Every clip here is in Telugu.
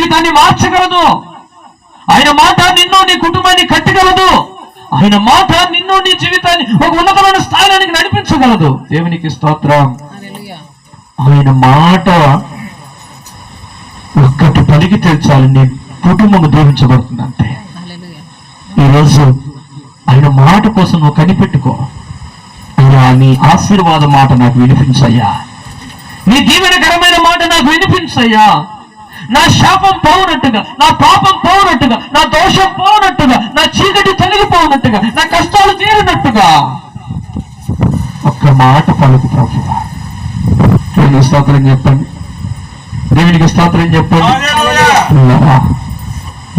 జీవితాన్ని మార్చగలదు. ఆయన మాట నిన్ను నీ కుటుంబాన్ని కట్టగలదు. ఆయన మాట నిన్ను నీ జీవితాన్ని ఒక ఉన్నతమైన స్థానానికి నడిపించగలదు. దేవునికి స్తోత్రం. ఆయన మాట ఒక్కటి పలికితే చాలు నీ కుటుంబం దీవించబడుతుంది అంతే. ఈరోజు ఆయన మాట కోసం నువ్వు కనిపెట్టుకో. అయ్యా, నీ ఆశీర్వాద మాట నాకు వినిపించయ్యా, నీ దీవెనకరమైన మాట నాకు వినిపించయ్యా. నా శాపం పోవునట్టుగా, నా పాపం పోవునట్టుగా, నా దోషం పోవునట్టుగా, నా చీకటి తొలగిపోవునట్టుగా, నా కష్టాలు తీరినట్టుగా ఒక్క మాట పలుకు ప్రభువా. దేవునికి స్తోత్రం చెప్పండి, దేవునికి స్తోత్రం చెప్పండి.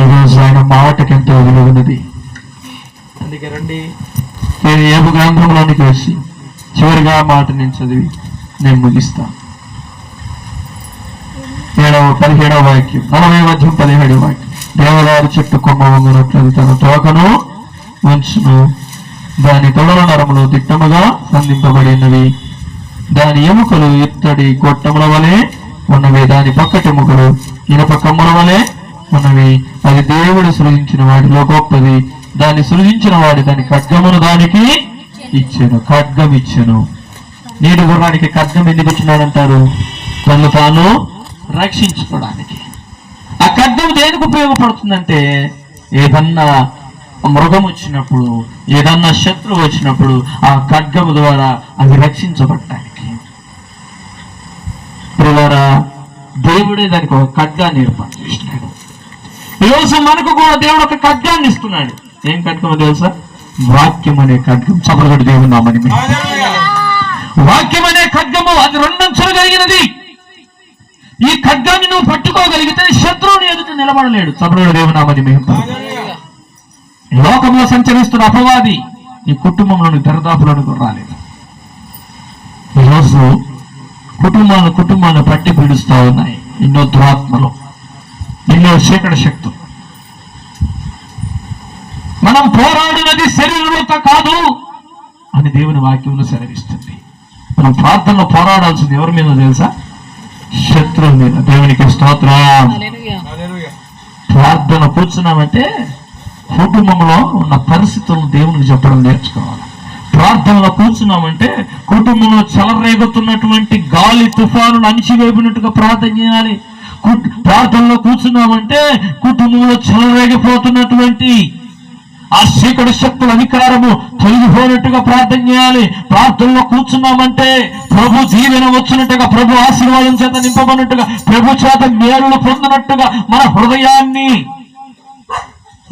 ఈరోజు ఆయన మాటకి ఎంతో విలువ ఉన్నది. అందుకే రండి, నేను ఏబు గ్రంథంలోనికి వచ్చి చివరిగా మాట నేను చదివి నేను ముగిస్తాను. 17వ వాక్యం, 40:17 వాక్యం. దేవదారు చెట్టు కొమ్మ వంగునట్లది తన తోకను ఉంచును, దాని తొడల నరములు దిట్టముగా సంధింపబడినవి, దాని ఎముకలు ఇత్తడి గొట్టముల వలె ఉన్నవి, దాని పక్కటెముకలు ఇనప కమ్ముల వలె ఉన్నవి. అది దేవుడు సృజించిన వాటిలో గొప్పది. దాన్ని సృజించిన వాడి దాని ఖడ్గమును దానికి ఇచ్చెను. ఖడ్గం ఇచ్చెను. నీటి గుర్రానికి ఖడ్గం ఎందుకు ఇచ్చినాడంటారు? తను తాను రక్షించుకోవడానికి. ఆ ఖడ్గం దేనికి ఉపయోగపడుతుందంటే, ఏదన్నా మృగం వచ్చినప్పుడు, ఏదన్నా శత్రువు వచ్చినప్పుడు ఆ ఖడ్గము ద్వారా అవి రక్షించబడటానికి. ప్రియులారా, దేవుడే దానికి ఒక ఖడ్గాన్ని ఏర్పాటు చేసినాడు. ఈరోజు మనకు కూడా దేవుడు ఒక ఖడ్గాన్ని ఇస్తున్నాడు. ఏం ఖడ్గమో తెలుసా? వాక్యం అనే ఖడ్గం. చప్పట్లు దేవుని నామని. వాక్యం అనే ఖడ్గము అది రెండంచులు కలిగినది. ఈ ఖడ్గాన్ని నువ్వు పట్టుకోగలిగితే శత్రువుని ఎదుట నిలబడలేడు. చప్పట్లు దేవుని నామని. లోకంలో సంచరిస్తున్న అపవాది ఈ కుటుంబంలోని దరిదాపులను రాలేదు. ఈరోజు కుటుంబాలను పట్టి పీడిస్తూ ఉన్నాయి ఎన్నో దురాత్మలు, ఎన్నో చీకటి శక్తులు. మనం పోరాడినది శరీరంతో కాదు అని దేవుని వాక్యంలో సెలవిస్తుంది. మనం ప్రార్థనలో పోరాడాల్సింది ఎవరి మీద తెలుసా? శత్రువు మీద. దేవునికి స్తోత్రం. ప్రార్థన కూర్చున్నామంటే కుటుంబంలో ఉన్న పరిస్థితులను దేవునికి చెప్పడం నేర్చుకోవాలి. ప్రార్థనలో కూర్చున్నామంటే కుటుంబంలో చెలరేగుతున్నటువంటి గాలి తుఫానులు అణిచివేపినట్టుగా ప్రార్థన చేయాలి. ప్రార్థనలో కూర్చున్నామంటే కుటుంబంలో చెలరేగిపోతున్నటువంటి ఆ చీకటి శక్తుల అధికారము తొలగిపోయినట్టుగా ప్రార్థన చేయాలి. ప్రార్థనలో కూర్చున్నామంటే ప్రభు దీవెన వచ్చినట్టుగా, ప్రభు ఆశీర్వాదం చేత నింపబడినట్టుగా, ప్రభు చేత మేలులు పొందినట్టుగా మన హృదయాన్ని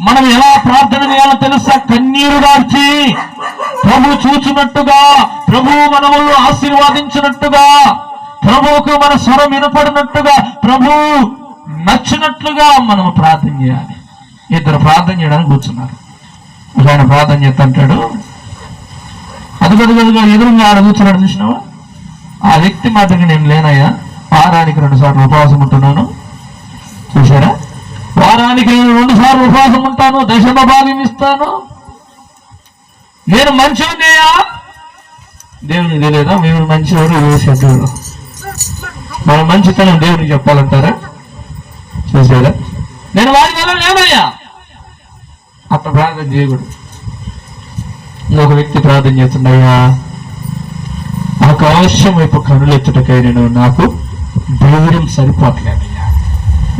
మనం ఎలా ప్రార్థన చేయాలో తెలుసా? కన్నీరు గార్చి ప్రభు చూచినట్టుగా, ప్రభు మనములను ఆశీర్వాదించినట్టుగా, ప్రభువుకు మన స్వరం వినపడినట్టుగా, ప్రభు నచ్చినట్లుగా మనం ప్రార్థన చేయాలి. ఇద్దరు ప్రార్థన చేయడానికి కూర్చున్నారు. ఆయన ప్రార్థన చేస్తుంటాడు, అదుగదుగదుగా ఎదురుగా ఆడ కూర్చున్నాడు. చూసినావా? ఆ వ్యక్తి మాటకి నేను లేనయ్యా, వారానికి 2 సార్లు ఉపవాసం ఉంటున్నాను. చూసారా? వారానికి నేను 2 సార్లు ఉపవాసం ఉంటాను, దశమ భాగం ఇస్తాను, నేను మంచివాడినయ్యా. దేవునికి తెలియదా మేము మంచివాడు చెడ్డవాడు? మన మంచితనం దేవునికి చెప్పాలంటారా? చూసారా? నేను వారి వల్ల లేనయ్యా. అట్లా ప్రార్థన చేయకూడదు. ఇంకొక వ్యక్తి ప్రార్థన చేస్తున్నాయ్యా, ఆకాశం వైపు కనులెత్తుటకై నాకు ధైర్యం సరిపోవట్లేదయ్యా.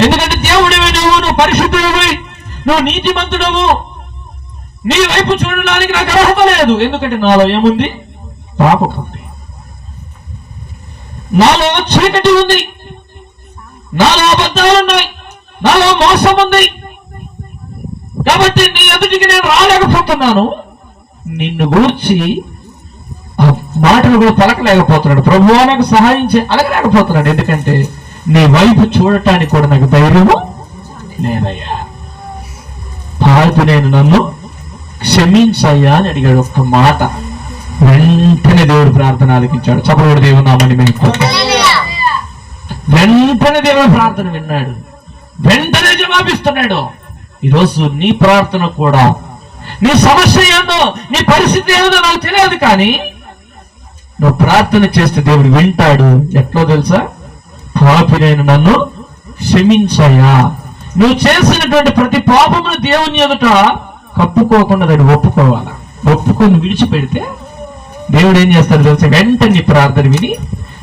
ఎందుకంటే దేవుడివి నువ్వు పరిశుద్ధుడివి, నువ్వు నీతిమంతుడవు, నీ వైపు చూడడానికి నాకు అర్హత లేదు. ఎందుకంటే నాలో ఏముంది? పాపం ఉంది, నాలో చీకటి ఉంది, నాలో అబద్ధాలు ఉన్నాయి, నాలో మోసం ఉంది. కాబట్టి నీ ఎదుటికి నేను రాలేకపోతున్నాను. నిన్ను గూర్చి ఆ మాటలు కూడా పలకలేకపోతున్నాడు. ప్రభువా నాకు సహాయం అడగలేకపోతున్నాడు. ఎందుకంటే నీ వైపు చూడటానికి కూడా నాకు ధైర్యము లేదయ్యా. పాపి నేను నన్ను క్షమించయ్యా అని అడిగాడు. ఒక్క మాట వెంటనే దేవుడు ప్రార్థన ఆలకించాడు. చప్పటి దేవుడు నామని మేము వెంటనే దేవుడు ప్రార్థన విన్నాడు, వెంటనే జవాబిస్తున్నాడు. ఈరోజు నీ ప్రార్థన కూడా, నీ సమస్య ఏందో, నీ పరిస్థితి ఏదో నాకు తెలియదు, కానీ నువ్వు ప్రార్థన చేస్తే దేవుడు వింటాడు. ఎట్లో తెలుసా? పాపి నేను నన్ను క్షమించయ్యా. నువ్వు చేసినటువంటి ప్రతి పాపమును దేవుని ఎదుట కప్పుకోకుండా దాన్ని ఒప్పుకోవాలా. ఒప్పుకొని విడిచిపెడితే దేవుడు ఏం చేస్తాడు తెలుసా? వెంటనే నీ ప్రార్థన విని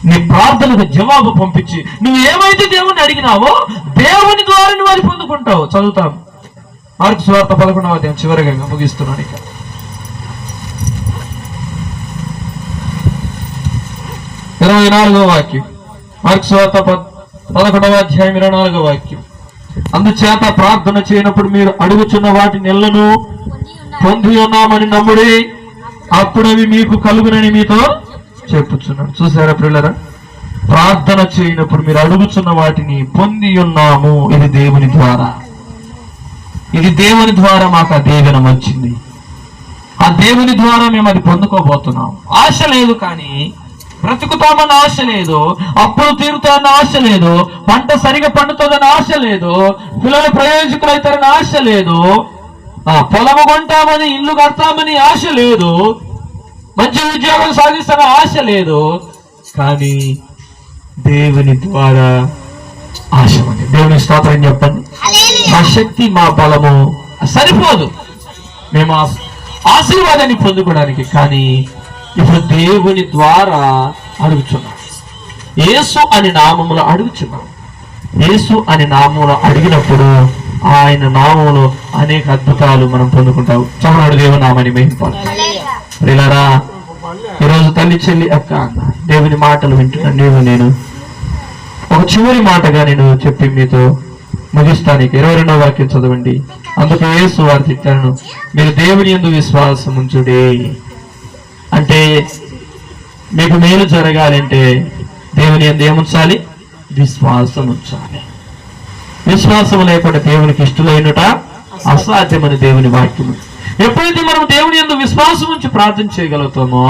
నీ ప్రార్థనకు జవాబు పంపించి నువ్వు ఏమైతే దేవుణ్ణి అడిగినావో దేవుని ద్వారా నువ్వు అది పొందుకుంటావు. చదువుతాం మార్కు సువార్త 11వ అధ్యాయం చివరిగా ముగిస్తున్నాను. ఇక 24వ వాక్యం. మార్కు సువార్త 11వ అధ్యాయం 24వ వాక్యం. అందుచేత ప్రార్థన చేయనప్పుడు మీరు అడుగుచున్న వాటి నెలను పొంది ఉన్నామని నమ్ముడి, అప్పుడు అవి మీకు కలుగునని మీతో చెప్పుచున్నాడు. చూసారా ప్రియులారా? ప్రార్థన చేయనప్పుడు మీరు అడుగుచున్న వాటిని పొంది ఉన్నాము. ఇది దేవుని ద్వారా, ఇది దేవుని ద్వారా మాకు ఆ దీవెన వచ్చింది. ఆ దేవుని ద్వారా మేము అది పొందుకోబోతున్నాం. ఆశ లేదు, కానీ బ్రతుకుతామన్న ఆశ లేదు, అప్పులు తీరుతామన్న ఆశ లేదు, పంట సరిగా పండుతుందన్న ఆశ లేదు, పిల్లలు ప్రయోజకులు అవుతారని ఆశ లేదు, పొలము కొంటామని ఇల్లు కడతామని ఆశ లేదు, మంచి ఉద్యోగం సాధిస్తామని ఆశ లేదు, కానీ దేవుని ద్వారా ఆశ ఉంది. దేవుని స్తోత్రం చెప్పండి. మా శక్తి మా బలము సరిపోదు మేము ఆశీర్వాదాన్ని పొందుకోవడానికి, కానీ ఇప్పుడు దేవుని ద్వారా అడుగుచున్నాం. యేసు అని నామములో అడుగుచున్నాం. యేసు అని నామములో అడిగినప్పుడు ఆయన నామములో అనేక అద్భుతాలు మనం పొందుకుంటాం. చమనాడు దేవుని నామాన్ని మహిమపరచాలి. ప్రియులారా, ఈరోజు తల్లి చెల్లి అక్క అన్న దేవుని మాటలు వింటున్నా నీవు నేను ఒక చివరి మాటగా నేను చెప్పి మీతో ముగిస్తానికి 22వ వాక్యం చదవండి. అందుకు యేసు వారు తిట్టాను, మీరు దేవుని యందు విశ్వాసం ఉంచుడే. అంటే మీకు మేలు జరగాలంటే దేవుని యందు ఏముంచాలి? విశ్వాసం ఉంచాలి. విశ్వాసం లేకుండా దేవునికి ఇష్టలైనట అసాధ్యమని దేవుని వాక్యం. ఎప్పుడైతే మనం దేవుని యందు విశ్వాసం ఉంచి ప్రార్థన చేయగలుగుతామో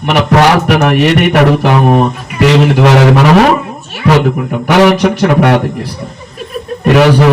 మన ప్రార్థన ఏదైతే అడుగుతామో దేవుని ద్వారా మనము పొందుకుంటాం. తల వంచని చిన్న ప్రార్థన చేస్తాం. ఈరోజు